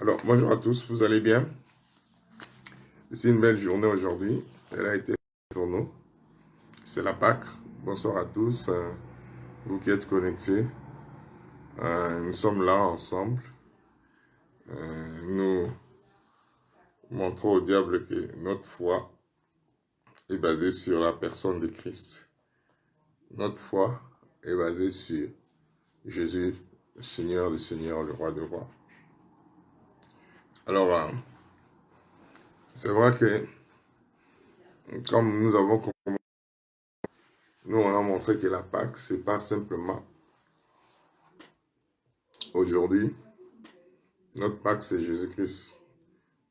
Alors, bonjour à tous, vous allez bien? C'est une belle journée aujourd'hui. Elle a été pour nous. C'est la Pâque. Bonsoir à tous, vous qui êtes connectés. Nous sommes là ensemble. Nous montrons au diable que notre foi est basée sur la personne de Christ. Notre foi est basée sur Jésus, le Seigneur des Seigneurs, le Roi des Rois. Alors, c'est vrai que comme nous avons compris, nous on a montré que la Pâque, c'est pas simplement aujourd'hui. Notre Pâque, c'est Jésus-Christ.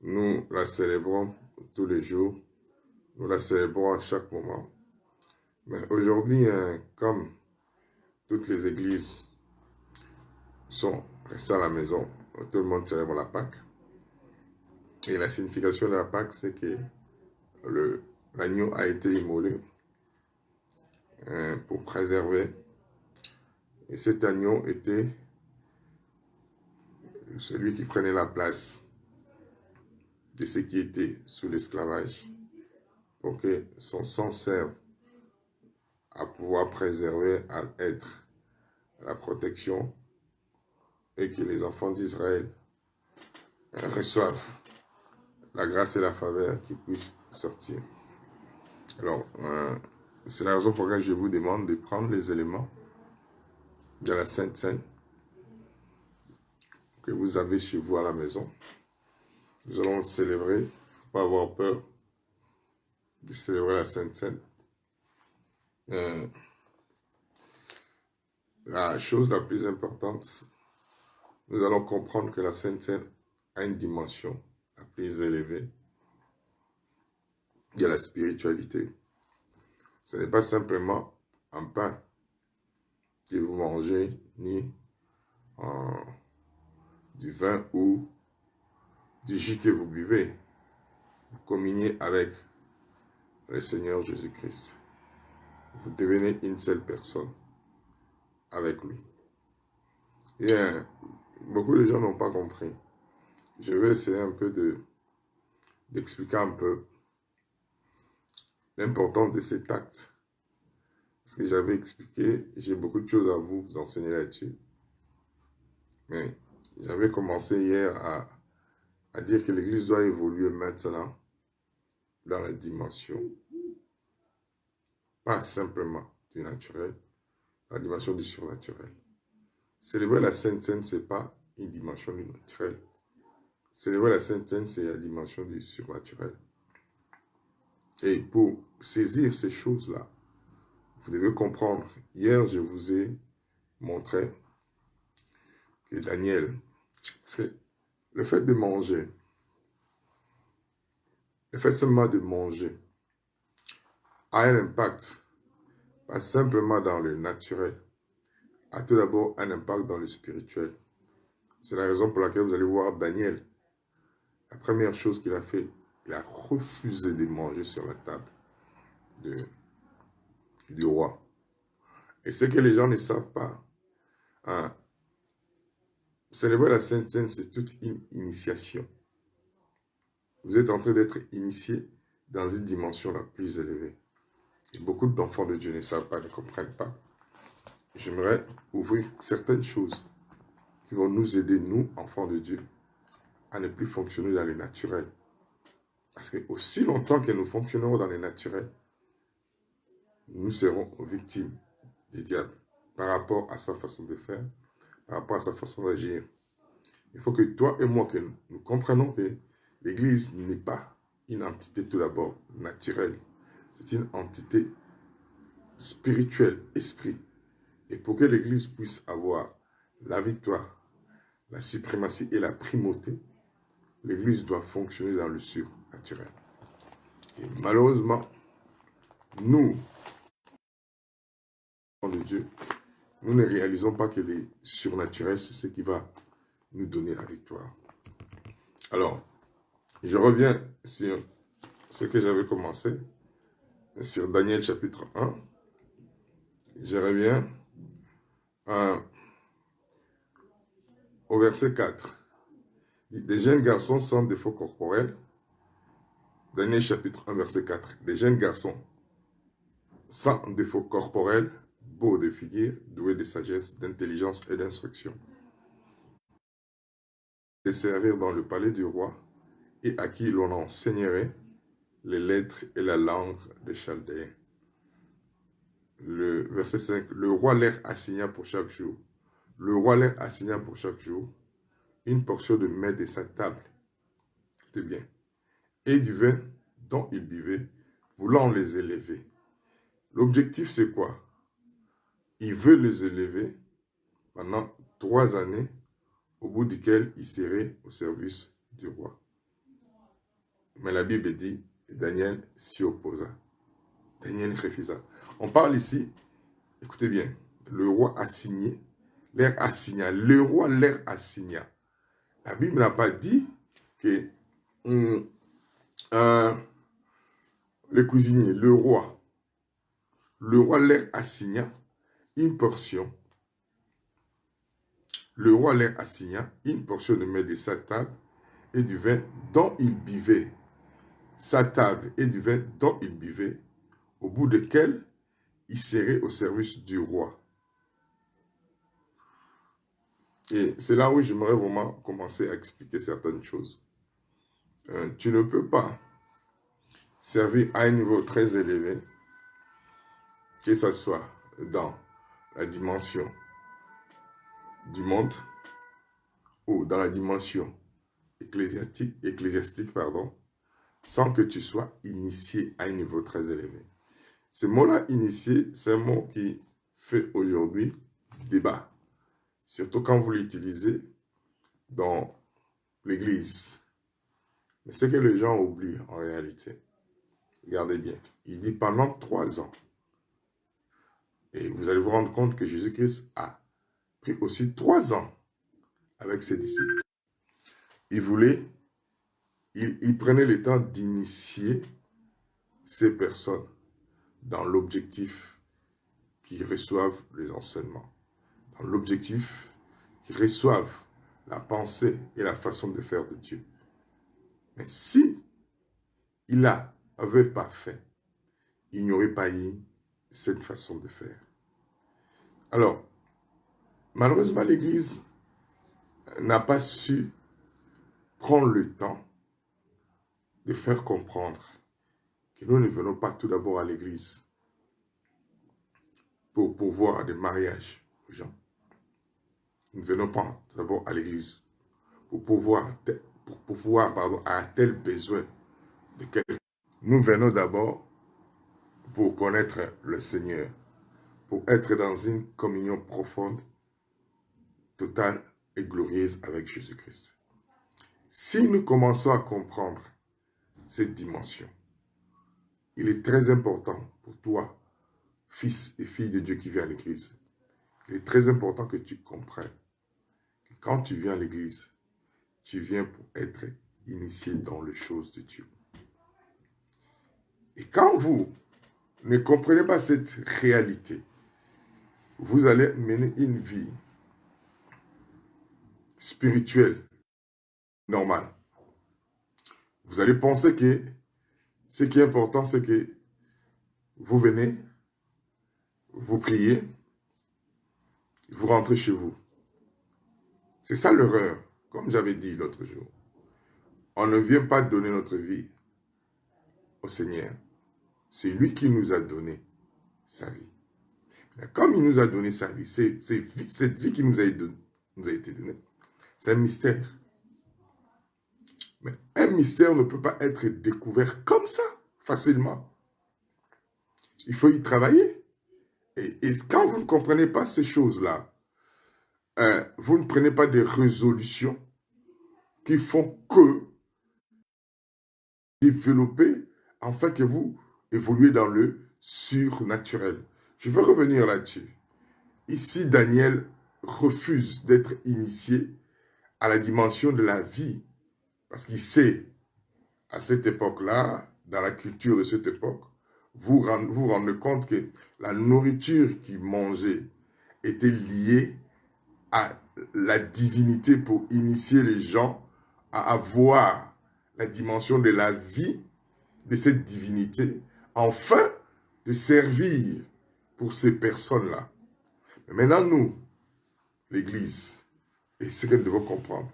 Nous la célébrons tous les jours. Nous la célébrons à chaque moment. Mais aujourd'hui, comme toutes les églises sont restées à la maison, tout le monde célèbre la Pâque. Et la signification de la Pâque, c'est que l'agneau a été immolé pour préserver. Et cet agneau était celui qui prenait la place de ceux qui étaient sous l'esclavage pour que son sang serve à pouvoir préserver, à être la protection et que les enfants d'Israël reçoivent la grâce et la faveur qui puissent sortir. Alors, c'est la raison pour laquelle je vous demande de prendre les éléments de la Sainte Seine que vous avez chez vous à la maison. Nous allons célébrer, il ne faut pas avoir peur de célébrer la Sainte Seine. La chose la plus importante, nous allons comprendre que la Sainte Seine a une dimension la plus élevée. Il y a la spiritualité. Ce n'est pas simplement un pain que vous mangez, ni du vin ou du jus que vous buvez. Vous communiez avec le Seigneur Jésus-Christ. Vous devenez une seule personne avec lui. Et beaucoup de gens n'ont pas compris. Je vais essayer un peu d'expliquer un peu l'importance de cet acte. Parce que j'avais expliqué, j'ai beaucoup de choses à vous enseigner là-dessus. Mais j'avais commencé hier à dire que l'Église doit évoluer maintenant dans la dimension, pas simplement du naturel, la dimension du surnaturel. Célébrer la Sainte Seine, ce n'est pas une dimension du naturel. Célébrer la Sainte Seine, c'est la dimension du surnaturel. Et pour saisir ces choses-là, vous devez comprendre. Hier, je vous ai montré que Daniel, c'est le fait de manger, le fait seulement de manger a un impact, pas simplement dans le naturel, a tout d'abord un impact dans le spirituel. C'est la raison pour laquelle vous allez voir Daniel. La première chose qu'il a fait, il a refusé de manger sur la table du roi. Et ce que les gens ne savent pas, hein, célébrer la Sainte Seine, c'est toute une initiation. Vous êtes en train d'être initié dans une dimension la plus élevée. Et beaucoup d'enfants de Dieu ne savent pas, ne comprennent pas. J'aimerais ouvrir certaines choses qui vont nous aider, nous, enfants de Dieu, à ne plus fonctionner dans le naturel. Parce que aussi longtemps que nous fonctionnerons dans le naturel, nous serons victimes du diable par rapport à sa façon de faire, par rapport à sa façon d'agir. Il faut que toi et moi, que nous comprenions que l'Église n'est pas une entité tout d'abord naturelle. C'est une entité spirituelle, esprit. Et pour que l'Église puisse avoir la victoire, la suprématie et la primauté, l'Église doit fonctionner dans le surnaturel. Et malheureusement, nous, de Dieu, nous ne réalisons pas que le surnaturel, c'est ce qui va nous donner la victoire. Alors, je reviens sur ce que j'avais commencé, sur Daniel chapitre 1. Je reviens au verset 4. Des jeunes garçons sans défaut corporel. Daniel chapitre 1, verset 4. Des jeunes garçons sans défaut corporel, beaux de figure, doués de sagesse, d'intelligence et d'instruction. De servir dans le palais du roi et à qui l'on enseignerait les lettres et la langue des Chaldéens. Le verset 5. Le roi leur assigna pour chaque jour. Le roi leur assigna pour chaque jour une portion de mets de sa table. Écoutez bien. Et du vin dont ils buvaient, voulant les élever. L'objectif, c'est quoi? Il veut les élever pendant 3 années, au bout duquel ils seraient au service du roi. Mais la Bible dit, Daniel s'y opposa. Daniel refusa. On parle ici, écoutez bien, le roi assigné, leur assigna. Le roi leur assigna. La Bible n'a pas dit que le cuisinier, le roi leur assigna une portion. Le roi leur assigna une portion de mets de sa table et du vin dont il buvait. Sa table et du vin dont il buvait, au bout desquels il serait au service du roi. Et c'est là où j'aimerais vraiment commencer à expliquer certaines choses. Tu ne peux pas servir à un niveau très élevé, que ce soit dans la dimension du monde ou dans la dimension ecclésiastique, sans que tu sois initié à un niveau très élevé. Ce mot-là, initié, c'est un mot qui fait aujourd'hui débat, surtout quand vous l'utilisez dans l'Église. Mais ce que les gens oublient en réalité, regardez bien, il dit pendant 3 ans. Et vous allez vous rendre compte que Jésus-Christ a pris aussi 3 ans avec ses disciples. Il prenait le temps d'initier ces personnes dans l'objectif qu'ils reçoivent les enseignements, dans l'objectif qu'ils reçoivent la pensée et la façon de faire de Dieu. Mais si il n'avait pas fait, il n'y aurait pas eu cette façon de faire. Alors, malheureusement, l'Église n'a pas su prendre le temps de faire comprendre que nous ne venons pas tout d'abord à l'Église pour pouvoir des mariages aux gens. Nous ne venons pas tout d'abord à l'Église pour pouvoir à tel besoin de quelqu'un. Nous venons d'abord pour connaître le Seigneur, pour être dans une communion profonde, totale et glorieuse avec Jésus-Christ. Si nous commençons à comprendre cette dimension, il est très important pour toi, fils et fille de Dieu qui vient à l'église, il est très important que tu comprennes que quand tu viens à l'église, tu viens pour être initié dans les choses de Dieu. Et quand vous ne comprenez pas cette réalité, vous allez mener une vie spirituelle normale. Vous allez penser que ce qui est important, c'est que vous venez, vous priez, vous rentrez chez vous. C'est ça l'erreur, comme j'avais dit l'autre jour. On ne vient pas donner notre vie au Seigneur. C'est lui qui nous a donné sa vie. Mais comme il nous a donné sa vie, cette vie qui nous a été donnée, c'est un mystère. Mais un mystère ne peut pas être découvert comme ça, facilement. Il faut y travailler. Et quand vous ne comprenez pas ces choses-là, vous ne prenez pas des résolutions qui font que développer, afin que vous évoluez dans le surnaturel. Je veux revenir là-dessus. Ici, Daniel refuse d'être initié à la dimension de la vie, parce qu'il sait, à cette époque-là, dans la culture de cette époque, vous rendez compte que la nourriture qu'il mangeait était liée à la divinité pour initier les gens à avoir la dimension de la vie de cette divinité, afin de servir pour ces personnes-là. Mais maintenant, nous, l'Église, et ce que nous devons comprendre,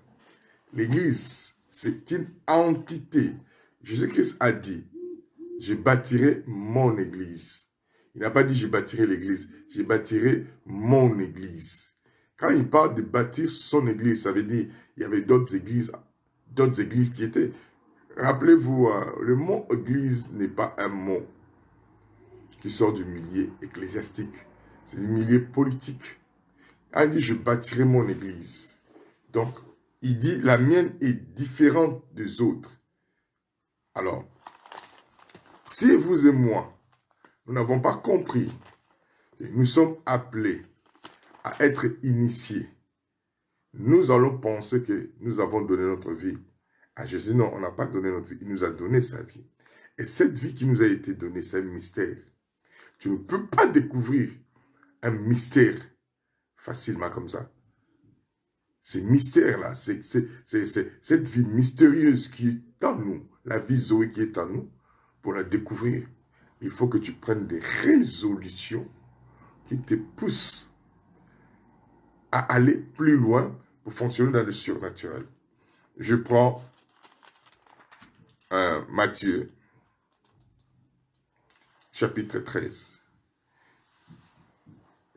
l'Église, c'est une entité. Jésus-Christ a dit, je bâtirai mon Église. Il n'a pas dit, je bâtirai l'Église, je bâtirai mon Église. Quand il parle de bâtir son Église, ça veut dire, il y avait d'autres églises qui étaient. Rappelez-vous, le mot Église n'est pas un mot qui sort du milieu ecclésiastique. C'est du milieu politique. Il dit, je bâtirai mon Église. Donc, il dit, la mienne est différente des autres. Alors, si vous et moi, nous n'avons pas compris que nous sommes appelés à être initiés, nous allons penser que nous avons donné notre vie à Jésus. Non, on n'a pas donné notre vie. Il nous a donné sa vie. Et cette vie qui nous a été donnée, c'est un mystère. Tu ne peux pas découvrir un mystère facilement comme ça. Ces mystères-là, c'est cette vie mystérieuse qui est en nous, la vie Zoé qui est en nous, pour la découvrir, il faut que tu prennes des résolutions qui te poussent à aller plus loin pour fonctionner dans le surnaturel. Je prends Matthieu, chapitre 13.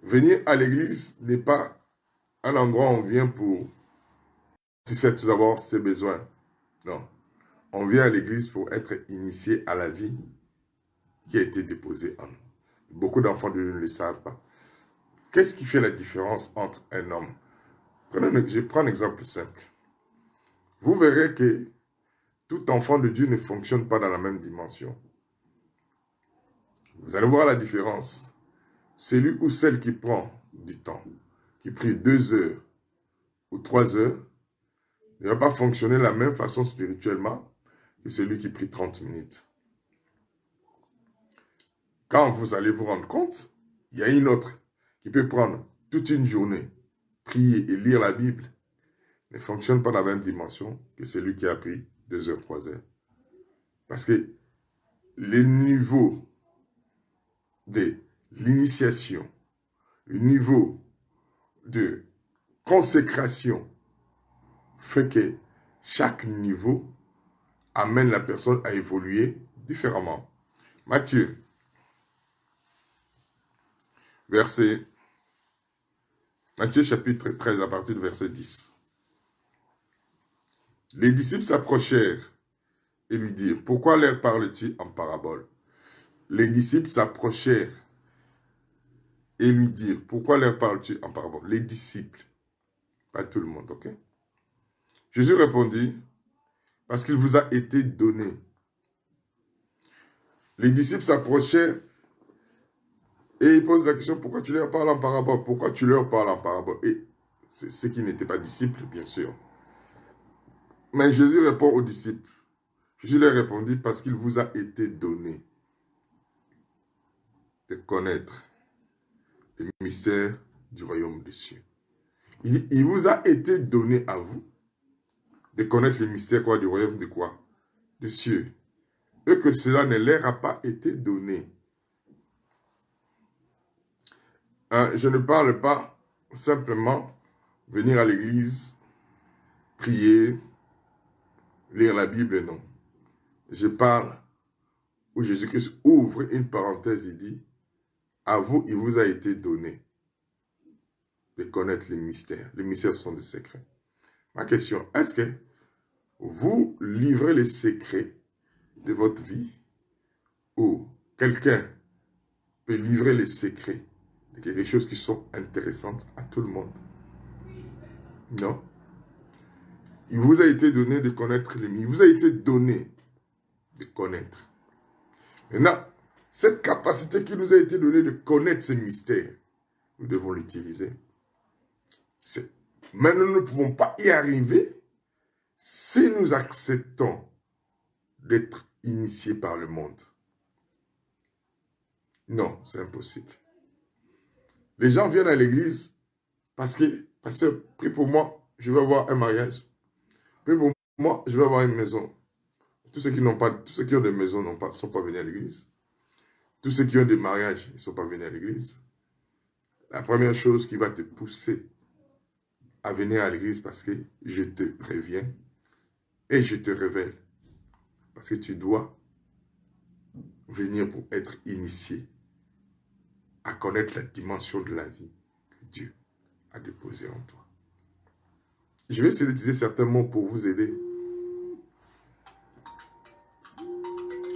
Venir à l'église n'est pas un endroit où on vient pour satisfaire tout d'abord ses besoins. Non. On vient à l'église pour être initié à la vie qui a été déposée en nous. Beaucoup d'enfants de Dieu ne le savent pas. Qu'est-ce qui fait la différence entre un homme? Je prends un exemple simple. Vous verrez que tout enfant de Dieu ne fonctionne pas dans la même dimension. Vous allez voir la différence. Celui ou celle qui prend du temps, qui prie 2 heures ou 3 heures, ne va pas fonctionner de la même façon spirituellement que celui qui prie 30 minutes. Quand vous allez vous rendre compte, il y a une autre qui peut prendre toute une journée, prier et lire la Bible, ne fonctionne pas dans la même dimension que celui qui a pris 2 heures, 3 heures. Parce que les niveaux de l'initiation, le niveau de consécration fait que chaque niveau amène la personne à évoluer différemment. Matthieu, Matthieu chapitre 13 à partir du verset 10. Les disciples s'approchèrent et lui dirent, pourquoi leur parles-tu en parabole? Les disciples s'approchèrent et lui dirent, pourquoi leur parles-tu en parabole? Les disciples, pas tout le monde, ok? Jésus répondit, parce qu'il vous a été donné. Les disciples s'approchèrent et ils posent la question, pourquoi tu leur parles en parabole? Pourquoi tu leur parles en parabole? Et c'est ceux qui n'étaient pas disciples, bien sûr. Mais Jésus répond aux disciples. Jésus leur répondit, parce qu'il vous a été donné de connaître le mystère du royaume des cieux. Il dit, il vous a été donné à vous de connaître le mystère quoi, du royaume de quoi? Des cieux. Et que cela ne leur a pas été donné. Je ne parle pas simplement venir à l'église, prier, lire la Bible, non. Je parle où Jésus-Christ ouvre une parenthèse et dit, à vous, il vous a été donné de connaître les mystères. Les mystères sont des secrets. Ma question, est-ce que vous livrez les secrets de votre vie ou quelqu'un peut livrer les secrets de quelque chose qui sont intéressantes à tout le monde? Non. Il vous a été donné de connaître les mystères. Il vous a été donné de connaître. Maintenant, cette capacité qui nous a été donnée de connaître ces mystères, nous devons l'utiliser. Mais nous ne pouvons pas y arriver si nous acceptons d'être initiés par le monde. Non, c'est impossible. Les gens viennent à l'église parce que, pasteur, prie pour moi, je vais avoir un mariage. Prie pour moi, je vais avoir une maison. Tous ceux qui n'ont pas, tous ceux qui ont des maisons ne sont pas venus à l'église. Tous ceux qui ont des mariages, ils ne sont pas venus à l'église. La première chose qui va te pousser à venir à l'église, parce que je te préviens et je te révèle. Parce que tu dois venir pour être initié à connaître la dimension de la vie que Dieu a déposée en toi. Je vais essayer d'utiliser certains mots pour vous aider.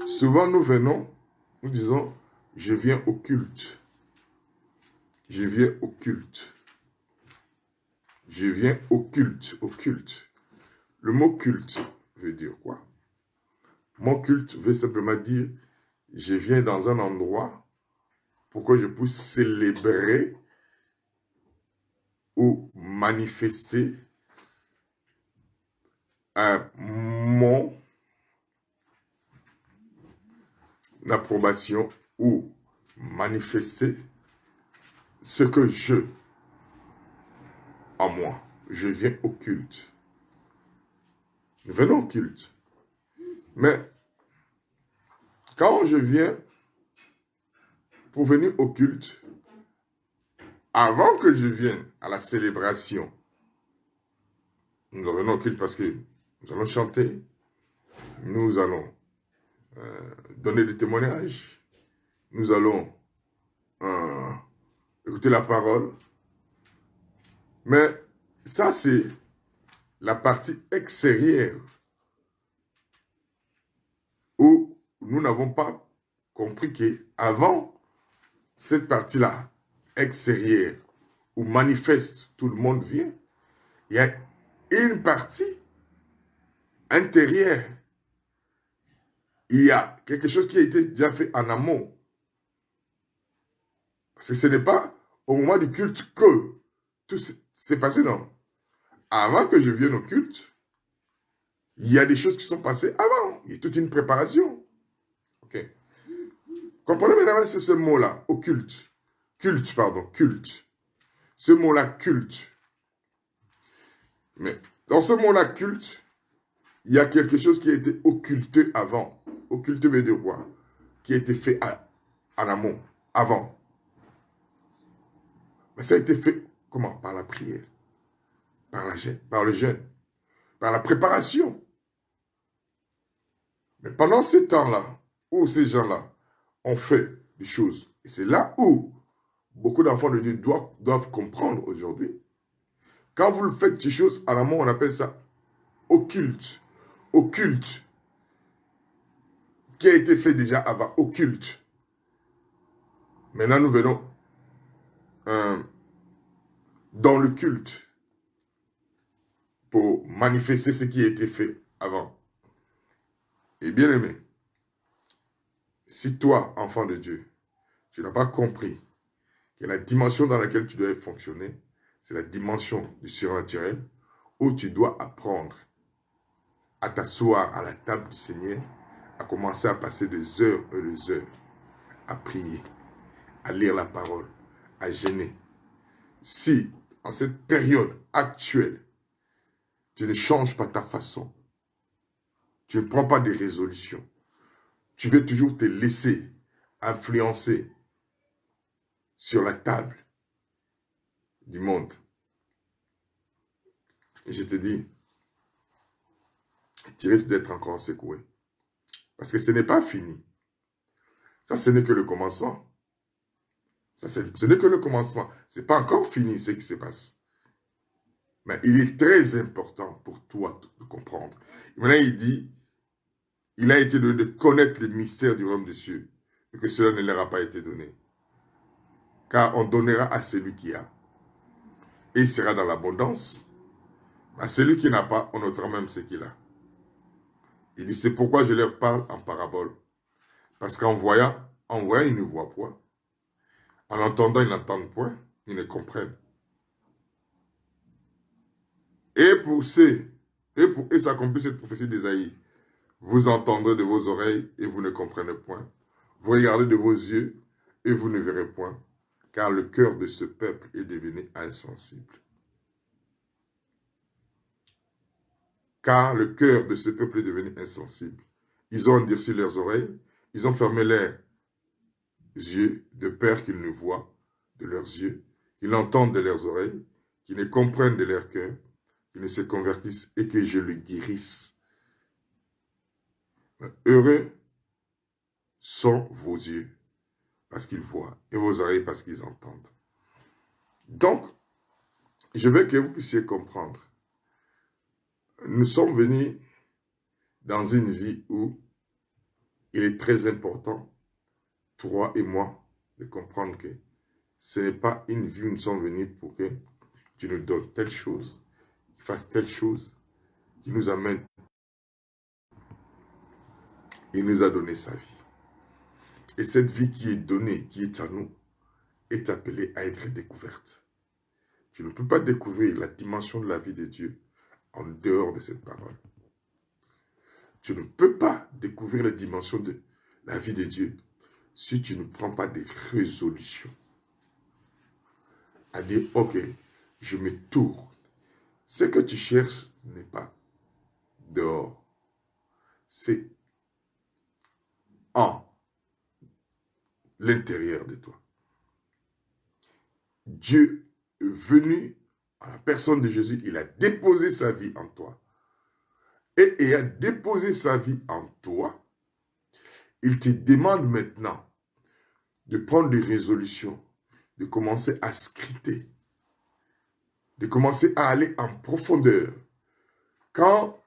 Souvent, nous venons, nous disons, je viens au culte. Je viens au culte. Je viens au culte, au culte. Le mot culte veut dire quoi? Mon culte veut simplement dire, je viens dans un endroit pour que je puisse célébrer ou manifester mon approbation ou manifester ce que je, en moi, je viens au culte. Nous venons au culte. Mais quand je viens pour venir au culte, avant que je vienne à la célébration, nous venons au culte parce que nous allons chanter, nous allons donner des témoignages, nous allons écouter la parole. Mais ça, c'est la partie extérieure où nous n'avons pas compris qu'avant cette partie-là, extérieure, où manifeste tout le monde vient, il y a une partie intérieure. Il y a quelque chose qui a été déjà fait en amont. Parce que ce n'est pas au moment du culte que tout s'est passé, non. Avant que je vienne au culte, il y a des choses qui sont passées avant. Il y a toute une préparation. Ok. Comprenez, mesdames, c'est ce mot-là, au culte. Culte, pardon, culte. Ce mot-là, culte. Mais dans ce mot-là, culte, il y a quelque chose qui a été occulté avant. Occulté veut dire quoi? Qui a été fait en amont, avant. Mais ça a été fait comment? Par la prière, par le jeûne, par la préparation. Mais pendant ces temps-là, où ces gens-là ont fait des choses, et c'est là où beaucoup d'enfants de Dieu doivent comprendre aujourd'hui. Quand vous faites des choses en amont, on appelle ça occulte. Occulte. Qui a été fait déjà avant, occulte. Maintenant, nous venons dans le culte pour manifester ce qui a été fait avant. Et bien aimé, si toi, enfant de Dieu, tu n'as pas compris que la dimension dans laquelle tu dois fonctionner, c'est la dimension du surnaturel, où tu dois apprendre à t'asseoir à la table du Seigneur, à commencer à passer des heures et des heures à prier, à lire la parole, à jeûner. Si, en cette période actuelle, tu ne changes pas ta façon, tu ne prends pas des résolutions, tu veux toujours te laisser influencer sur la table du monde. Et je te dis, tu risques d'être encore secoué. Parce que ce n'est pas fini. Ça, ce n'est que le commencement. Ça, ce n'est que le commencement. Ce n'est pas encore fini ce qui se passe. Mais il est très important pour toi de comprendre. Et maintenant, il dit, il a été donné de connaître les mystères du royaume des cieux et que cela ne leur a pas été donné. Car on donnera à celui qui a. Et il sera dans l'abondance. À celui qui n'a pas, on notera même ce qu'il a. Il dit, c'est pourquoi je leur parle en parabole. Parce qu'en voyant, ils ne voient point. En entendant, ils n'entendent point. Ils ne comprennent. Et s'accomplit cette prophétie d'Ésaïe. Vous entendrez de vos oreilles et vous ne comprenez point. Vous regardez de vos yeux et vous ne verrez point. Car le cœur de ce peuple est devenu insensible. car le cœur de ce peuple est devenu insensible. Ils ont endurci leurs oreilles, ils ont fermé leurs yeux, de peur qu'ils ne voient de leurs yeux, qu'ils n'entendent de leurs oreilles, qu'ils ne comprennent de leur cœur, qu'ils ne se convertissent et que je le guérisse. Heureux sont vos yeux parce qu'ils voient et vos oreilles parce qu'ils entendent. Donc, je veux que vous puissiez comprendre. Nous sommes venus dans une vie où il est très important, toi et moi, de comprendre que ce n'est pas une vie où nous sommes venus pour que tu nous donnes telle chose, qu'il fasse telle chose, qui nous amène. Il nous a donné sa vie. Et cette vie qui est donnée, qui est à nous, est appelée à être découverte. Tu ne peux pas découvrir la dimension de la vie de Dieu en dehors de cette parole. Tu ne peux pas découvrir la dimension de la vie de Dieu si tu ne prends pas des résolutions. À dire, ok, je me tourne. Ce que tu cherches n'est pas dehors. C'est en l'intérieur de toi. Dieu est venu à la personne de Jésus, il a déposé sa vie en toi. Et il a déposé sa vie en toi. Il te demande maintenant de prendre des résolutions, de commencer à scruter, de commencer à aller en profondeur. Quand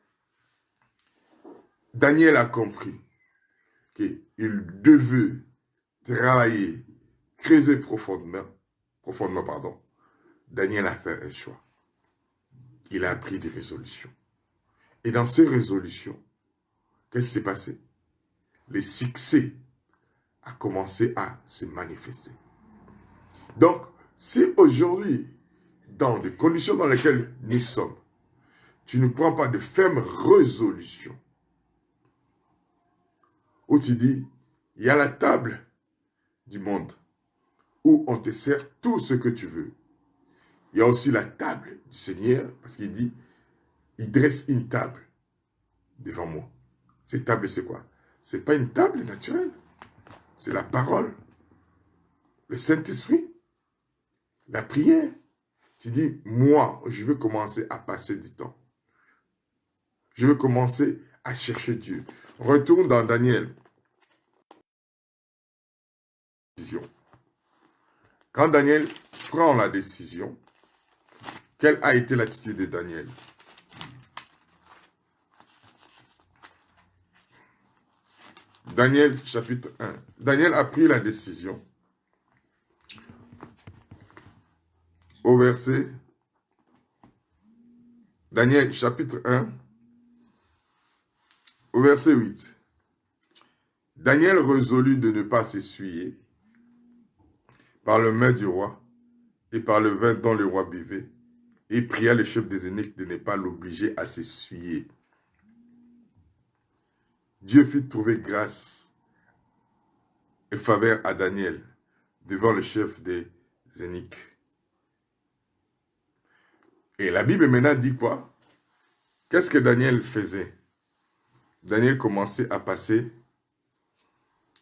Daniel a compris qu'il devait travailler, creuser profondément, Daniel a fait un choix. Il a pris des résolutions. Et dans ces résolutions, qu'est-ce qui s'est passé? Le succès a commencé à se manifester. Donc, si aujourd'hui, dans les conditions dans lesquelles nous sommes, tu ne prends pas de fermes résolutions, où tu dis, il y a la table du monde, où on te sert tout ce que tu veux. Il y a aussi la table du Seigneur, parce qu'il dit, il dresse une table devant moi. Cette table, c'est quoi? Ce n'est pas une table naturelle. C'est la parole, le Saint-Esprit, la prière. Tu dis, moi, je veux commencer à passer du temps. Je veux commencer à chercher Dieu. Retourne dans Daniel. Quand Daniel prend la décision, quelle a été l'attitude de Daniel? Daniel chapitre 1. Daniel a pris la décision au verset. Daniel chapitre 1 au verset 8. Daniel résolut de ne pas s'essuyer par le main du roi et par le vin dont le roi buvait, et pria le chef des eunuques de ne pas l'obliger à s'essuyer. Dieu fit trouver grâce et faveur à Daniel devant le chef des eunuques. Et la Bible maintenant dit quoi? Qu'est-ce que Daniel faisait? Daniel commençait à passer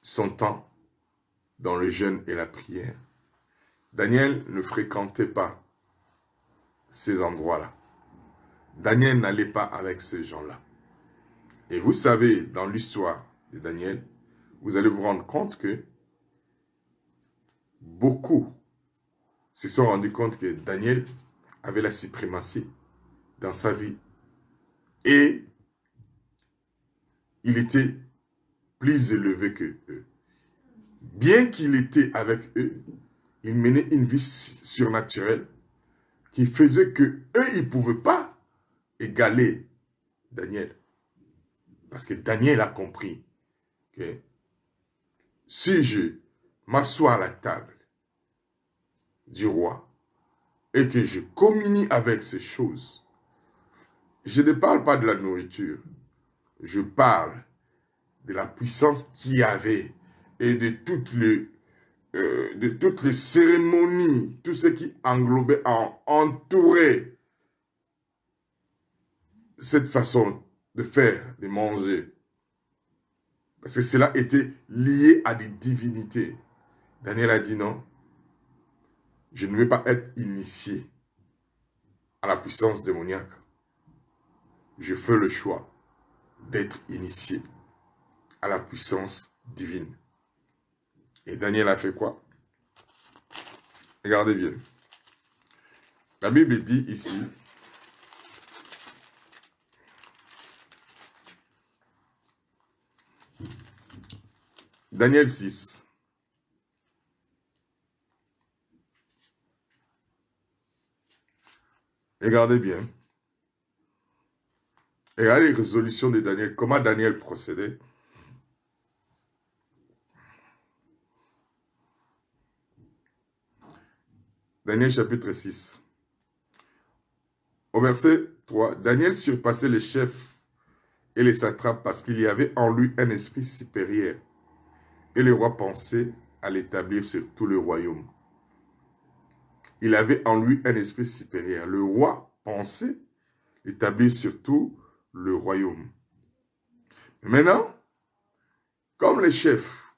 son temps dans le jeûne et la prière. Daniel ne fréquentait pas ces endroits-là. Daniel n'allait pas avec ces gens-là. Et vous savez, dans l'histoire de Daniel, vous allez vous rendre compte que beaucoup se sont rendus compte que Daniel avait la suprématie dans sa vie. Et il était plus élevé que eux. Bien qu'il était avec eux, il menait une vie surnaturelle qui faisait que eux, ils ne pouvaient pas égaler Daniel. Parce que Daniel a compris que si je m'assois à la table du roi et que je communie avec ces choses, je ne parle pas de la nourriture, je parle de la puissance qu'il y avait et de toutes les cérémonies, tout ce qui englobait, entourait cette façon de faire, de manger. Parce que cela était lié à des divinités. Daniel a dit non, je ne veux pas être initié à la puissance démoniaque. Je fais le choix d'être initié à la puissance divine. Et Daniel a fait quoi? Regardez bien. La Bible dit ici, Daniel 6. Regardez bien. Regardez les résolutions de Daniel, comment Daniel procédait. Daniel chapitre 6. Au verset 3, Daniel surpassait les chefs et les satrapes parce qu'il y avait en lui un esprit supérieur. Et le roi pensait à l'établir sur tout le royaume. Il avait en lui un esprit supérieur. Le roi pensait l'établir sur tout le royaume. Maintenant, comme les chefs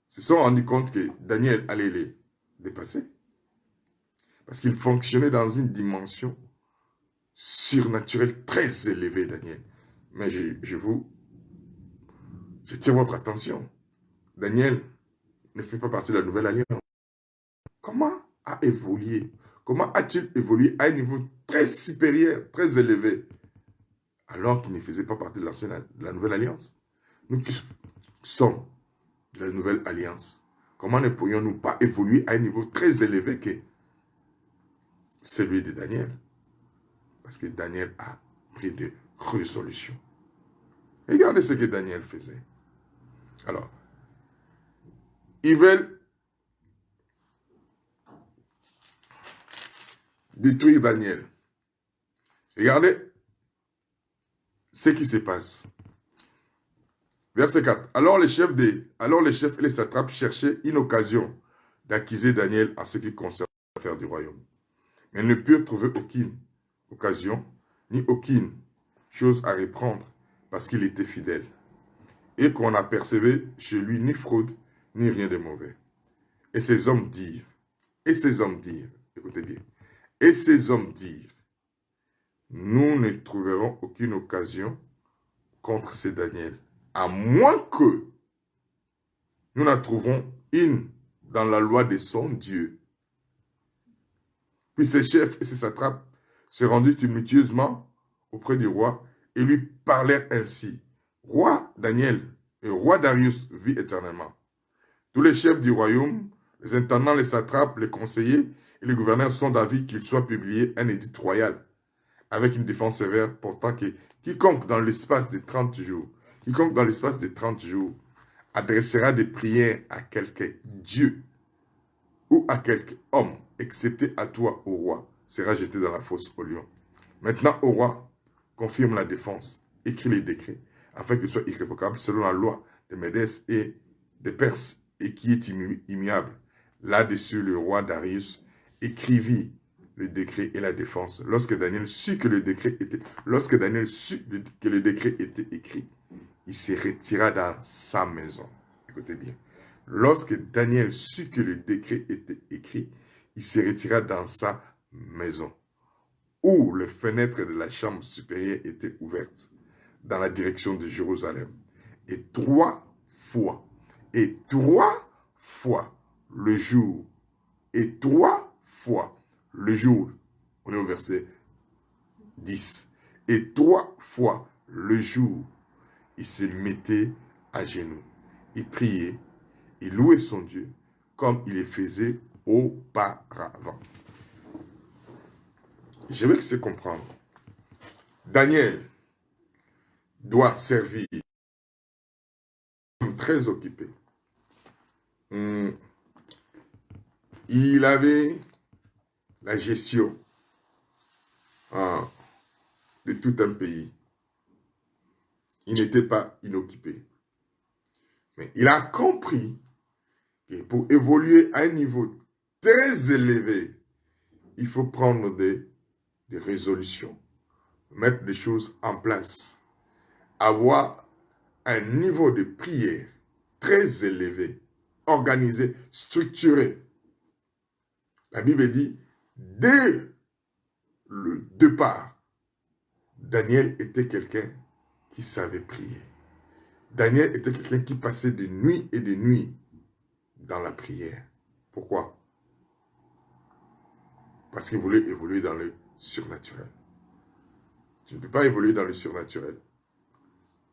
se sont rendus compte que Daniel allait les dépasser, parce qu'il fonctionnait dans une dimension surnaturelle très élevée, Daniel. Mais je tiens votre attention. Daniel ne fait pas partie de la nouvelle alliance. Comment a évolué? Comment a-t-il évolué à un niveau très supérieur, très élevé, alors qu'il ne faisait pas partie de la nouvelle alliance? Nous qui sommes de la nouvelle alliance, comment ne pourrions-nous pas évoluer à un niveau très élevé que celui de Daniel? Parce que Daniel a pris des résolutions. Regardez ce que Daniel faisait. Alors, ils veulent détruire Daniel. Regardez ce qui se passe. Verset 4. Alors les chefs et les satrapes cherchaient une occasion d'accuser Daniel en ce qui concerne l'affaire du royaume. Mais ils ne purent trouver aucune occasion, ni aucune chose à reprendre, parce qu'il était fidèle. Et qu'on n'apercevait chez lui ni fraude, ni rien de mauvais. Et ces hommes dirent, écoutez bien, et ces hommes dirent, nous ne trouverons aucune occasion contre ce Daniel, à moins que nous en trouvons une dans la loi de son Dieu. Puis ses chefs et ses satrapes se rendirent tumultueusement auprès du roi et lui parlèrent ainsi. Roi Daniel et roi Darius vit éternellement. Tous les chefs du royaume, les intendants, les satrapes, les conseillers et les gouverneurs sont d'avis qu'il soit publié un édit royal avec une défense sévère portant que quiconque dans l'espace de 30 jours, adressera des prières à quelque Dieu ou à quelque homme, excepté à toi, ô roi, sera jeté dans la fosse au lion. Maintenant, ô roi, confirme la défense, écrit les décrets, afin qu'ils soient irrévocables selon la loi des Médès et des Perses, et qui est immuable. Là-dessus, le roi Darius écrivit le décret et la défense. Lorsque Daniel sut que le décret était écrit, il se retira dans sa maison. Écoutez bien. Lorsque Daniel sut que le décret était écrit, il se retira dans sa maison, où les fenêtres de la chambre supérieure étaient ouvertes, dans la direction de Jérusalem. Et trois fois, le jour, on est au verset 10, et 3 fois le jour, il se mettait à genoux, il priait, il louait son Dieu, comme il le faisait auparavant. Je veux que tu comprendre. Daniel doit servir très occupé. Il avait la gestion de tout un pays. Il n'était pas inoccupé. Mais il a compris que pour évoluer à un niveau très élevé, il faut prendre des résolutions. mettre des choses en place, avoir un niveau de prière très élevé, organisé, structuré. La Bible dit, dès le départ, Daniel était quelqu'un qui savait prier. Daniel était quelqu'un qui passait des nuits et des nuits dans la prière. Pourquoi? Parce qu'il voulait évoluer dans le surnaturel. Tu ne peux pas évoluer dans le surnaturel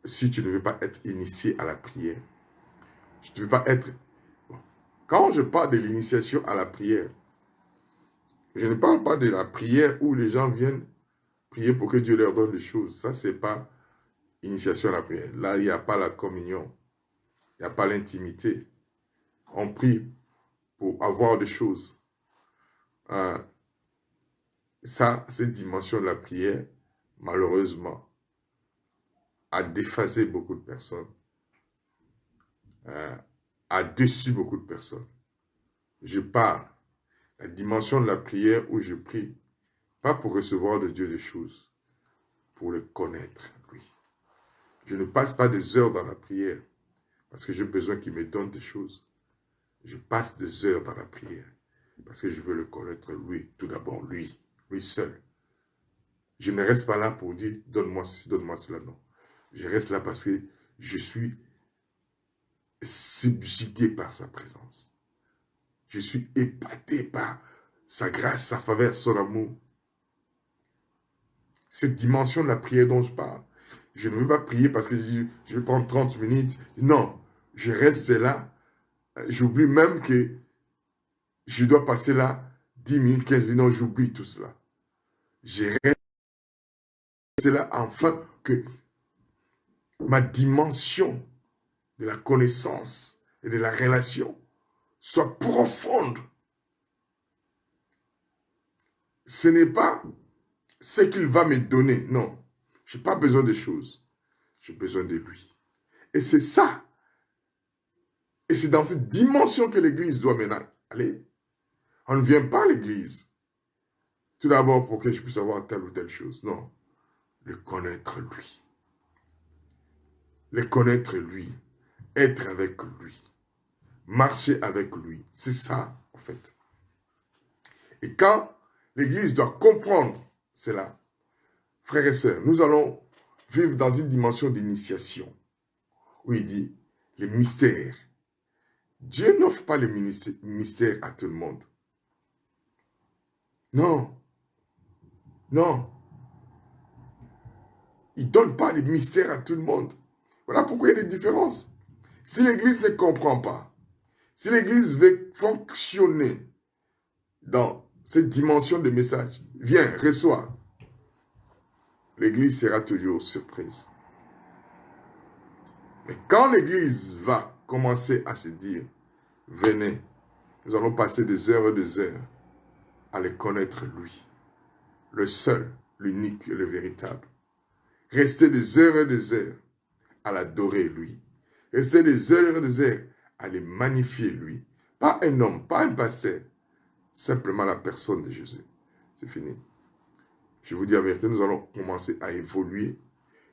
si tu ne veux pas être initié à la prière. Tu ne veux pas être... Quand je parle de l'initiation à la prière, je ne parle pas de la prière où les gens viennent prier pour que Dieu leur donne des choses. Ça, ce n'est pas initiation à la prière. Là, il n'y a pas la communion. Il n'y a pas l'intimité. On prie pour avoir des choses. Ça, cette dimension de la prière, malheureusement, a déphasé beaucoup de personnes, a déçu beaucoup de personnes. Je parle la dimension de la prière où je prie, pas pour recevoir de Dieu des choses, pour le connaître, lui. Je ne passe pas des heures dans la prière, parce que j'ai besoin qu'il me donne des choses. Je passe des heures dans la prière, parce que je veux le connaître, lui, tout d'abord, lui seul. Je ne reste pas là pour dire, donne-moi ceci, donne-moi cela, non. Je reste là parce que je suis subjugué par sa présence. Je suis épaté par sa grâce, sa faveur, son amour. Cette dimension de la prière dont je parle. Je ne veux pas prier parce que je vais prendre 30 minutes. Non, je reste là. J'oublie même que je dois passer là 10 minutes, 15 minutes. Non, j'oublie tout cela. Je reste là afin que ma dimension de la connaissance et de la relation soit profonde. Ce n'est pas ce qu'il va me donner. Non, je n'ai pas besoin de choses. J'ai besoin de lui. Et c'est ça. Et c'est dans cette dimension que l'Église doit maintenant aller. On ne vient pas à l'Église tout d'abord pour que je puisse avoir telle ou telle chose. Non, le connaître lui. Le connaître lui. Être avec lui. Marcher avec lui. C'est ça, en fait. Et quand l'Église doit comprendre cela, frères et sœurs, nous allons vivre dans une dimension d'initiation où il dit les mystères. Dieu n'offre pas les mystères à tout le monde. Non. Non. Il ne donne pas les mystères à tout le monde. Voilà pourquoi il y a des différences. Si l'Église ne comprend pas, si l'Église veut fonctionner dans cette dimension de message, viens, reçois. L'Église sera toujours surprise. Mais quand l'Église va commencer à se dire, venez, nous allons passer des heures et des heures à le connaître lui, le seul, l'unique et le véritable. Rester des heures et des heures à l'adorer lui. Rester des heures et des heures à le magnifier lui. Pas un homme, pas un passé, simplement la personne de Jésus. C'est fini. Je vous dis la vérité, nous allons commencer à évoluer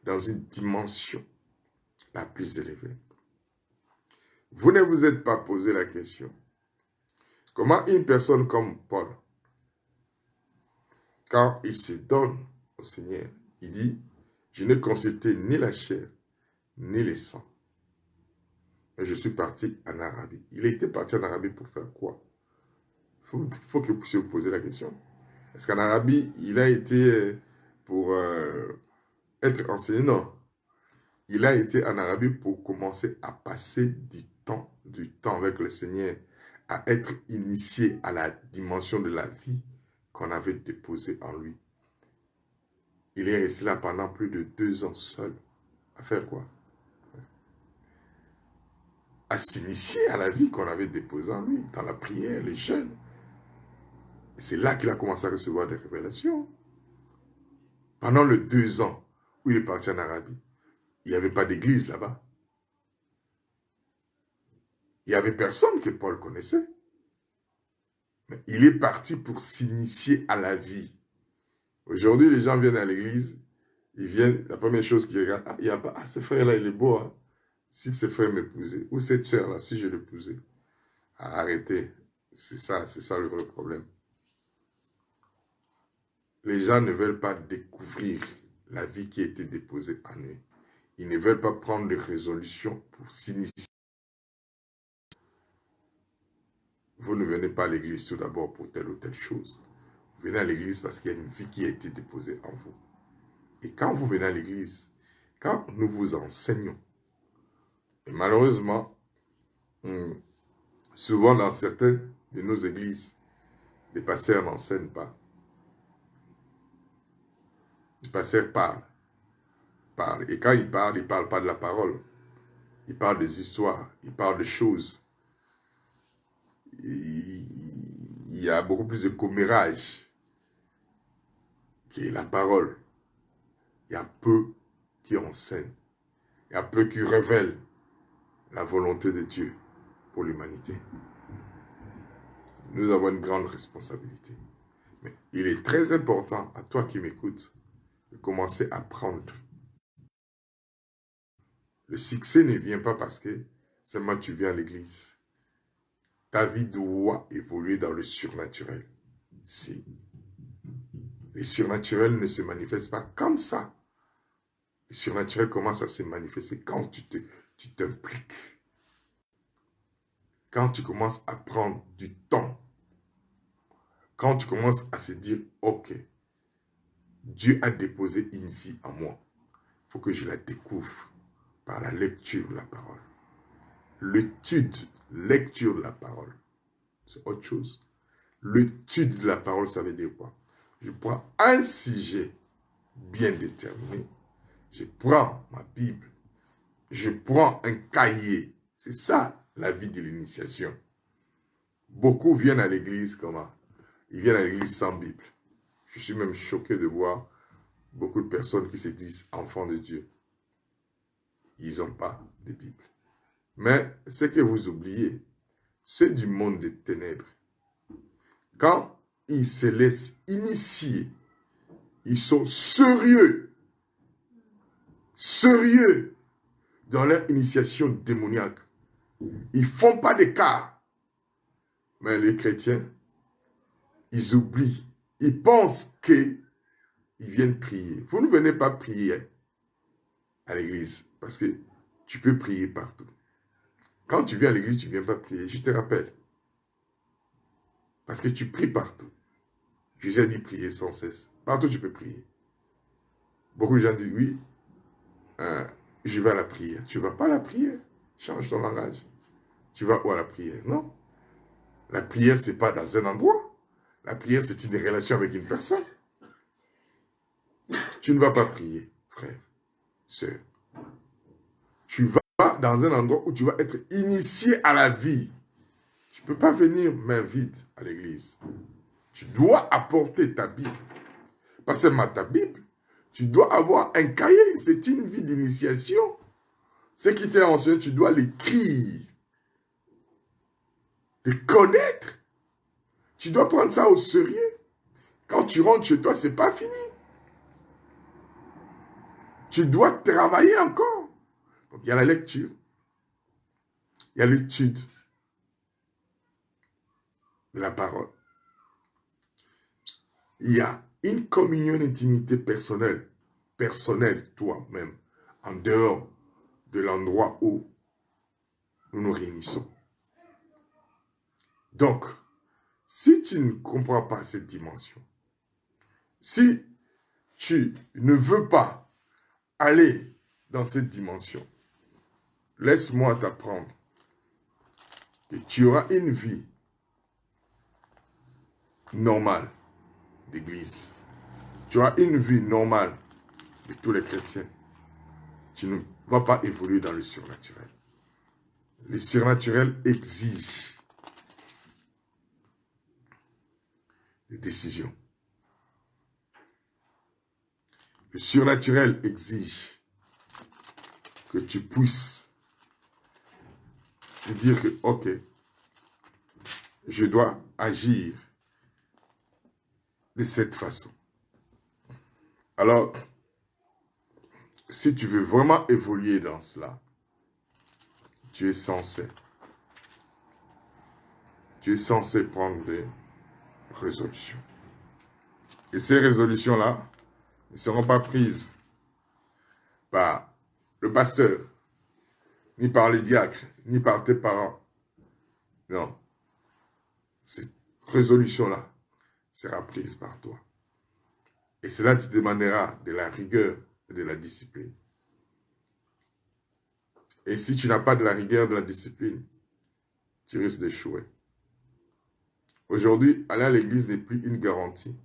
dans une dimension la plus élevée. Vous ne vous êtes pas posé la question. Comment une personne comme Paul, quand il se donne au Seigneur, il dit, je n'ai consulté ni la chair, ni les sangs. Et je suis parti en Arabie. Il était parti en Arabie pour faire quoi? Il faut que vous puissiez vous poser la question. Est-ce qu'en Arabie, il a été pour être enseigné? Non. Il a été en Arabie pour commencer à passer du temps avec le Seigneur, à être initié à la dimension de la vie qu'on avait déposée en lui. Il est resté là pendant plus de 2 ans seul. À faire quoi? À s'initier à la vie qu'on avait déposée en lui, dans la prière, les jeûnes. C'est là qu'il a commencé à recevoir des révélations. Pendant les 2 ans où il est parti en Arabie, il n'y avait pas d'église là-bas. Il n'y avait personne que Paul connaissait. Mais il est parti pour s'initier à la vie. Aujourd'hui, les gens viennent à l'église Ils viennent, la première chose qu'ils regardent, ah, il y a pas, ah, ce frère-là, il est beau, hein. Si ce frère m'épousait, ou cette sœur-là, si je l'épousais, arrêtez. C'est ça le vrai problème. Les gens ne veulent pas découvrir la vie qui a été déposée en eux. Ils ne veulent pas prendre des résolutions pour s'initier. Vous ne venez pas à l'église tout d'abord pour telle ou telle chose. Vous venez à l'église parce qu'il y a une vie qui a été déposée en vous. Et quand vous venez à l'église, quand nous vous enseignons, et malheureusement, souvent dans certaines de nos églises, les pasteurs n'enseignent pas. Les pasteurs parlent. Et quand ils parlent pas de la parole. Ils parlent des histoires, ils parlent de choses. Il y a beaucoup plus de commérage qui est la parole. Il y a peu qui enseignent. Il y a peu qui révèlent la volonté de Dieu pour l'humanité. Nous avons une grande responsabilité. Mais il est très important, à toi qui m'écoutes, de commencer à prendre. Le succès ne vient pas parce que seulement tu viens à l'église. Ta vie doit évoluer dans le surnaturel. Si. Le surnaturel ne se manifeste pas comme ça. Le surnaturel commence à se manifester quand tu t'impliques. Quand tu commences à prendre du temps. Quand tu commences à se dire, ok, Dieu a déposé une vie en moi. Il faut que je la découvre par la lecture de la parole. Lecture de la parole, c'est autre chose. L'étude de la parole, ça veut dire quoi? Je prends un sujet bien déterminé, je prends ma Bible, je prends un cahier. C'est ça la vie de l'initiation. Beaucoup viennent à l'église comment? Ils viennent à l'église sans Bible. Je suis même choqué de voir beaucoup de personnes qui se disent enfants de Dieu. Ils n'ont pas de Bible. Mais ce que vous oubliez, c'est du monde des ténèbres. Quand ils se laissent initier, ils sont sérieux dans leur initiation démoniaque. Ils ne font pas d'écart. Mais les chrétiens, ils oublient. Ils pensent qu'ils viennent prier. Vous ne venez pas prier à l'église parce que tu peux prier partout. Quand tu viens à l'église, tu ne viens pas prier. Je te rappelle. Parce que tu pries partout. Jésus a dit prier sans cesse. Partout tu peux prier. Beaucoup de gens disent oui, je vais à la prière. Tu ne vas pas à la prière. Change ton langage. Tu vas où à la prière? Non. La prière, ce n'est pas dans un endroit. La prière, c'est une relation avec une personne. Tu ne vas pas prier, frère, sœur. Tu vas dans un endroit où tu vas être initié à la vie. Tu ne peux pas venir main vide à l'église. Tu dois apporter ta Bible. Pas seulement ta Bible. Tu dois avoir un cahier. C'est une vie d'initiation. Ce qui t'est enseigné, tu dois l'écrire. Le connaître. Tu dois prendre ça au sérieux. Quand tu rentres chez toi, ce n'est pas fini. Tu dois travailler encore. Donc, il y a la lecture. Il y a l'étude de la parole. Il y a une communion d'intimité personnelle. Personnelle, toi-même. En dehors de l'endroit où nous nous réunissons. Donc, si tu ne comprends pas cette dimension, si tu ne veux pas aller dans cette dimension, laisse-moi t'apprendre que tu auras une vie normale d'église. Tu auras une vie normale de tous les chrétiens. Tu ne vas pas évoluer dans le surnaturel. Le surnaturel exige des décisions. Le surnaturel exige que tu puisses te dire que, ok, je dois agir de cette façon. Alors, si tu veux vraiment évoluer dans cela, tu es censé prendre des résolutions. Et ces résolutions-là ne seront pas prises par le pasteur, ni par les diacres, ni par tes parents. Non. Cette résolution-là sera prise par toi. Et cela te demandera de la rigueur et de la discipline. Et si tu n'as pas de la rigueur et de la discipline, tu risques d'échouer. Aujourd'hui, aller à l'église n'est plus une garantie.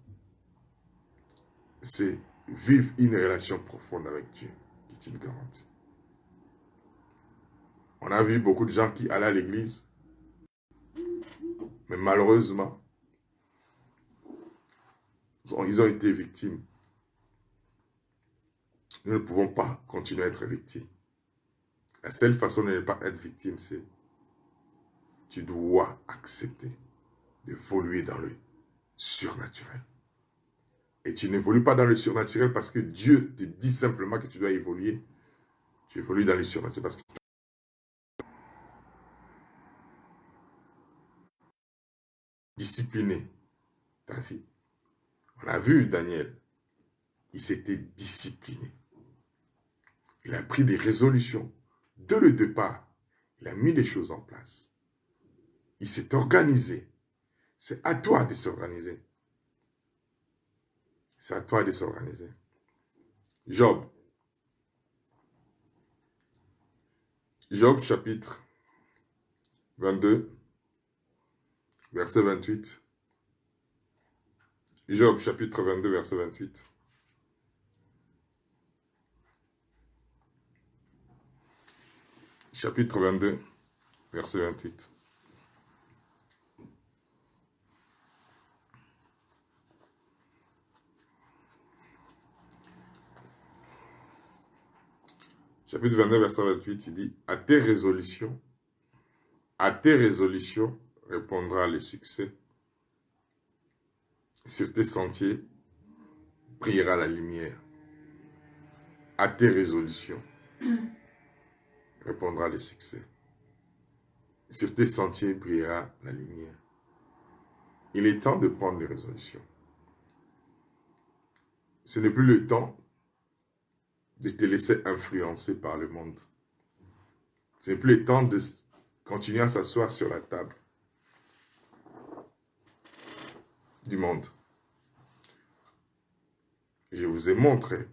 C'est vivre une relation profonde avec Dieu qui est une garantie. On a vu beaucoup de gens qui allaient à l'église, mais malheureusement, ils ont été victimes. Nous ne pouvons pas continuer à être victimes. La seule façon de ne pas être victime, c'est tu dois accepter d'évoluer dans le surnaturel. Et tu n'évolues pas dans le surnaturel parce que Dieu te dit simplement que tu dois évoluer. Tu évolues dans le surnaturel parce que discipliner ta vie. On a vu Daniel, il s'était discipliné. Il a pris des résolutions. Dès le départ, il a mis des choses en place. Il s'est organisé. C'est à toi de s'organiser. C'est à toi de s'organiser. Job. Job chapitre 22, verset 28. Job chapitre 22, verset 28. Chapitre 22, verset 28. Chapitre 22, verset 28, il dit, à tes résolutions répondra le succès. Sur tes sentiers brillera la lumière. À tes résolutions répondra le succès. Sur tes sentiers brillera la lumière. Il est temps de prendre des résolutions. Ce n'est plus le temps de te laisser influencer par le monde. Ce n'est plus le temps de continuer à s'asseoir sur la table du monde. Je vous ai montré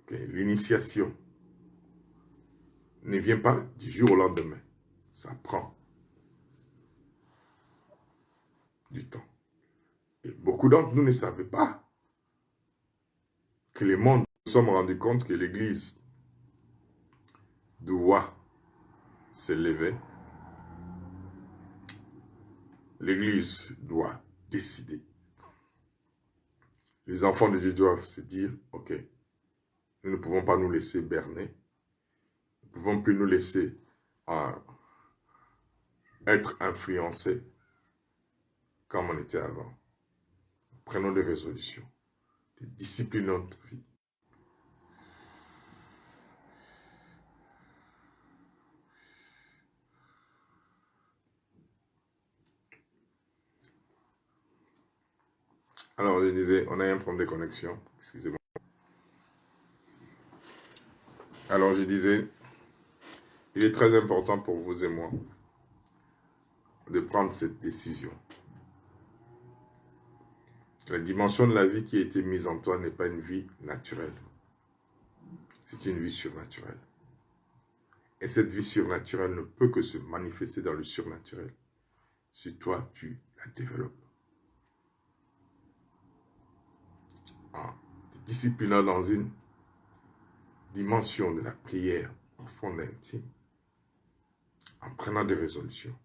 que l'initiation ne vient pas du jour au lendemain. Ça prend du temps. Et beaucoup d'entre nous ne savaient pas que le monde, nous sommes rendus compte que l'Église doit s'élever. L'Église doit décider. Les enfants de Dieu doivent se dire, ok, nous ne pouvons pas nous laisser berner. Nous ne pouvons plus nous laisser être influencés comme on était avant. Prenons des résolutions, disciplinons notre vie. Alors, je disais, on a un problème de connexion. Excusez-moi. Alors, je disais, il est très important pour vous et moi de prendre cette décision. La dimension de la vie qui a été mise en toi n'est pas une vie naturelle. C'est une vie surnaturelle. Et cette vie surnaturelle ne peut que se manifester dans le surnaturel si toi, tu la développes. En te disciplinant dans une dimension de la prière profonde et intime, en prenant des résolutions.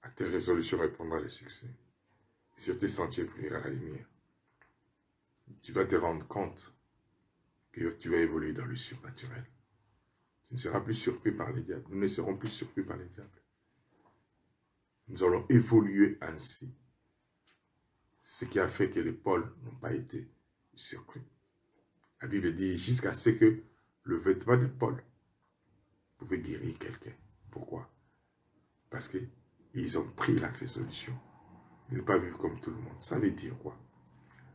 À tes résolutions répondra le succès. Et sur tes sentiers brillera la lumière. Tu vas te rendre compte que tu vas évoluer dans le surnaturel. Tu ne seras plus surpris par les diables. Nous ne serons plus surpris par les diables. Nous allons évoluer ainsi. Ce qui a fait que les pôles n'ont pas été surpris. La Bible dit jusqu'à ce que le vêtement de Paul pouvait guérir quelqu'un. Pourquoi? Parce qu'ils ont pris la résolution de ne pas vivre comme tout le monde. Ça veut dire quoi?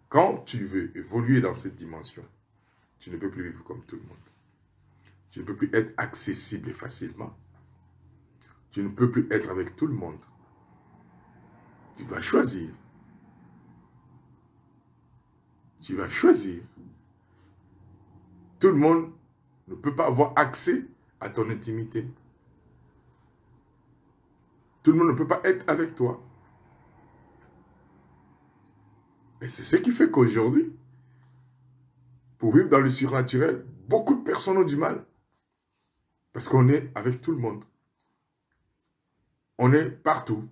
Quand tu veux évoluer dans cette dimension, tu ne peux plus vivre comme tout le monde. Tu ne peux plus être accessible facilement. Tu ne peux plus être avec tout le monde. Tu dois choisir. Tu vas choisir. Tout le monde ne peut pas avoir accès à ton intimité. Tout le monde ne peut pas être avec toi. Et c'est ce qui fait qu'aujourd'hui, pour vivre dans le surnaturel, beaucoup de personnes ont du mal. Parce qu'on est avec tout le monde. On est partout.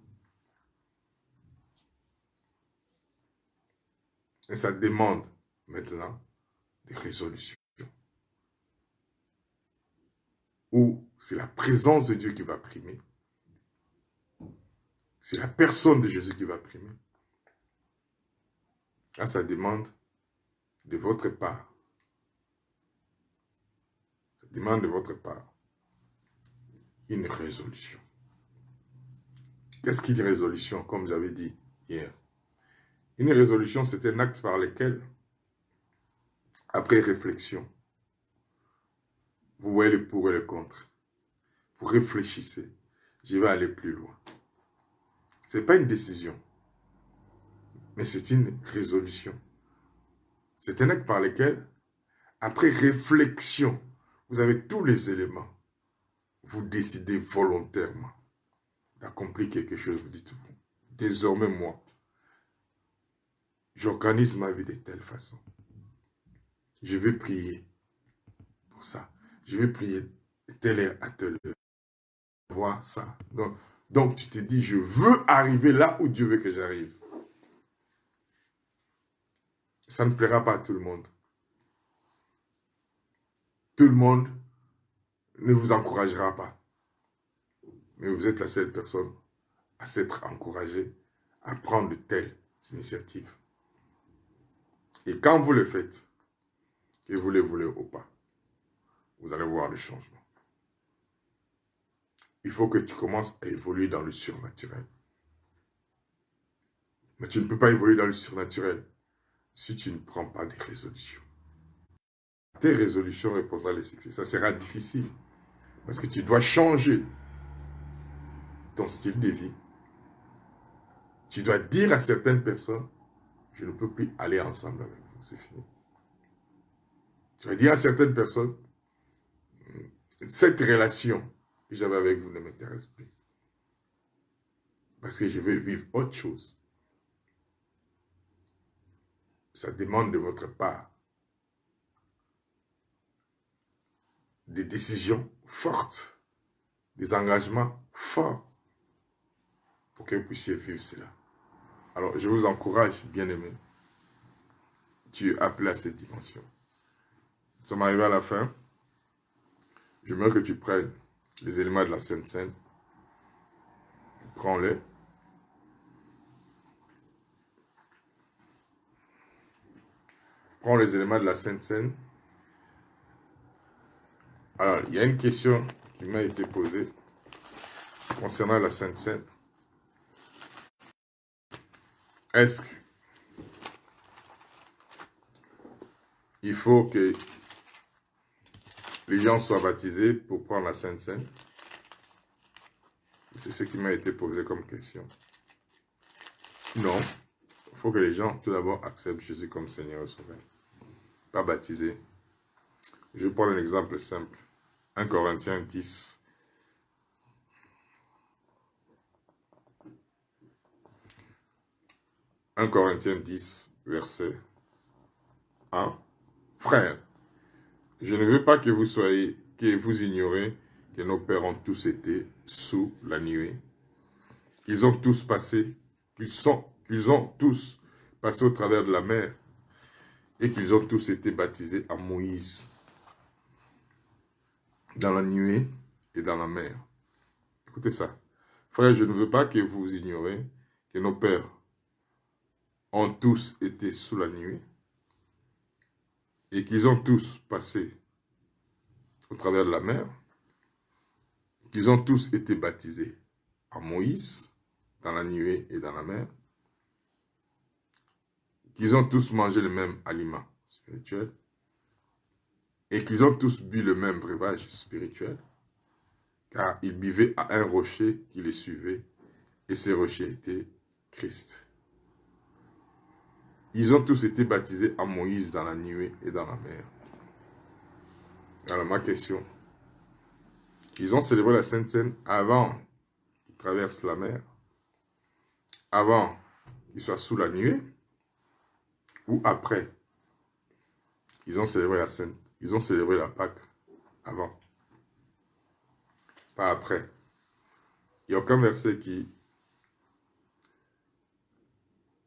Et ça demande maintenant des résolutions. Où c'est la présence de Dieu qui va primer. C'est la personne de Jésus qui va primer. Là, ça demande de votre part. Ça demande de votre part une résolution. Qu'est-ce qu'une résolution, comme j'avais dit hier? Une résolution, c'est un acte par lequel, après réflexion, vous voyez le pour et le contre. Vous réfléchissez. Je vais aller plus loin. Ce n'est pas une décision, mais c'est une résolution. C'est un acte par lequel, après réflexion, vous avez tous les éléments. Vous décidez volontairement d'accomplir quelque chose. Vous dites, désormais moi, j'organise ma vie de telle façon. Je vais prier pour ça. Je vais prier de telle heure à telle heure. Voir ça. Donc tu te dis, je veux arriver là où Dieu veut que j'arrive. Ça ne plaira pas à tout le monde. Tout le monde ne vous encouragera pas. Mais vous êtes la seule personne à s'être encouragée à prendre de telles initiatives. Et quand vous le faites, que vous le voulez ou pas, vous allez voir le changement. Il faut que tu commences à évoluer dans le surnaturel. Mais tu ne peux pas évoluer dans le surnaturel si tu ne prends pas des résolutions. Tes résolutions répondront à les succès. Ça sera difficile parce que tu dois changer ton style de vie. Tu dois dire à certaines personnes, je ne peux plus aller ensemble avec vous, c'est fini. Tu dois dire à certaines personnes, cette relation que j'avais avec vous ne m'intéresse plus. Parce que je veux vivre autre chose. Ça demande de votre part des décisions fortes, des engagements forts pour que vous puissiez vivre cela. Alors, je vous encourage, bien-aimés. Tu es appelé à cette dimension. Nous sommes arrivés à la fin. J'aimerais que tu prennes les éléments de la Sainte Seine. Prends-les. Prends les éléments de la Sainte Seine. Alors, il y a une question qui m'a été posée concernant la Sainte Seine. Est-ce qu'il faut que les gens soient baptisés pour prendre la Sainte Seine? C'est ce qui m'a été posé comme question. Non. Il faut que les gens, tout d'abord, acceptent Jésus comme Seigneur et Sauveur. Pas baptisés. Je vais prendre un exemple simple. 1 Corinthiens 10. 1 Corinthiens 10, verset 1. Frères, je ne veux pas que vous ignorez que nos pères ont tous été sous la nuée. Qu'ils ont tous passé, qu'ils ont tous passé au travers de la mer et qu'ils ont tous été baptisés à Moïse dans la nuée et dans la mer. Écoutez ça. Frères, je ne veux pas que vous ignorez que nos pères ont tous été sous la nuée. et qu'ils ont tous passé au travers de la mer, qu'ils ont tous été baptisés en Moïse, dans la nuée et dans la mer, qu'ils ont tous mangé le même aliment spirituel et qu'ils ont tous bu le même breuvage spirituel, car ils buvaient à un rocher qui les suivait, et ce rocher était Christ. Ils ont tous été baptisés en Moïse dans la nuée et dans la mer. Alors ma question, ils ont célébré la Sainte Seine avant qu'ils traversent la mer, avant qu'ils soient sous la nuée, ou après? Ils ont célébré la Sainte, ils ont célébré la Pâque avant, pas après. Il n'y a aucun verset qui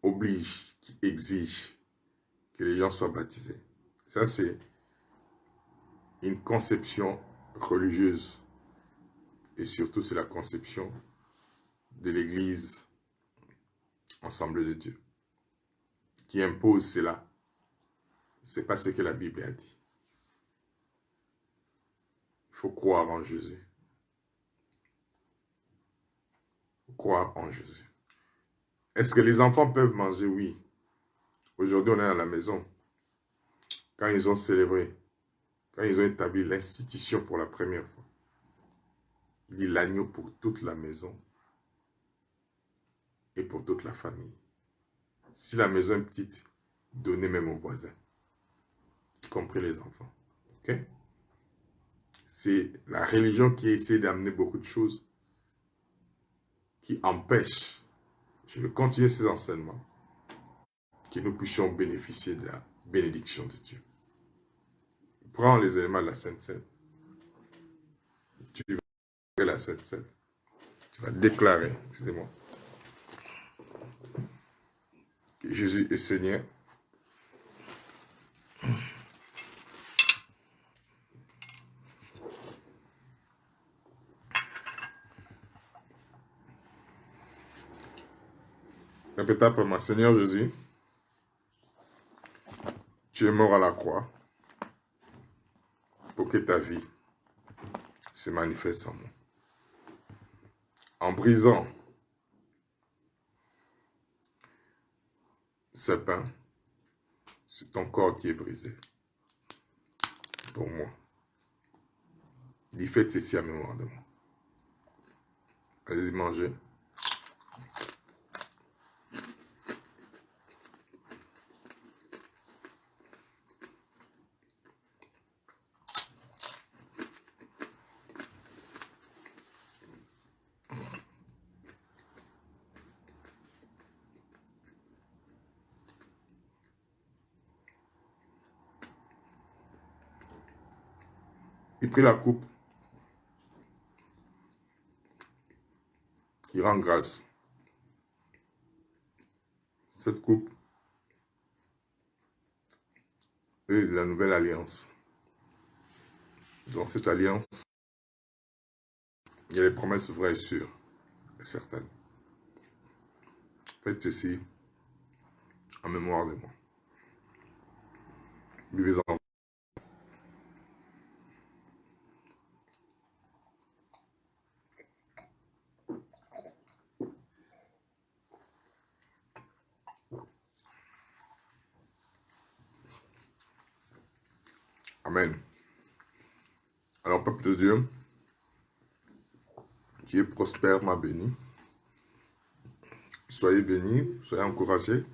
oblige, qui exige que les gens soient baptisés. Ça, c'est une conception religieuse. Et surtout, c'est la conception de l'Église Ensemble de Dieu qui impose cela. Ce n'est pas ce que la Bible a dit. Il faut croire en Jésus. Il faut croire en Jésus. Est-ce que les enfants peuvent manger? Oui. Aujourd'hui, on est à la maison. Quand ils ont célébré, quand ils ont établi l'institution pour la première fois, il dit l'agneau pour toute la maison et pour toute la famille. Si la maison est petite, donnez même aux voisins, y compris les enfants. Ok? C'est la religion qui essaie d'amener beaucoup de choses qui empêchent, je vais continuer ces enseignements, que nous puissions bénéficier de la bénédiction de Dieu. Prends les éléments de la Sainte Seine. Tu vas la Sainte Seine. Tu vas déclarer, excusez-moi, que Jésus est Seigneur. Répète après moi, Seigneur Jésus, tu es mort à la croix pour que ta vie se manifeste en moi. En brisant ce pain, c'est ton corps qui est brisé pour moi. Il dit, faites ceci à mémoire de moi. Allez-y, mangez. Il prit la coupe. Il rend grâce. Cette coupe est la nouvelle alliance. Dans cette alliance, il y a les promesses vraies et sûres, et certaines. Faites ceci en mémoire de moi. Buvez-en. Amen. Alors, peuple de Dieu, Dieu prospère, m'a béni. Soyez bénis, soyez encouragés.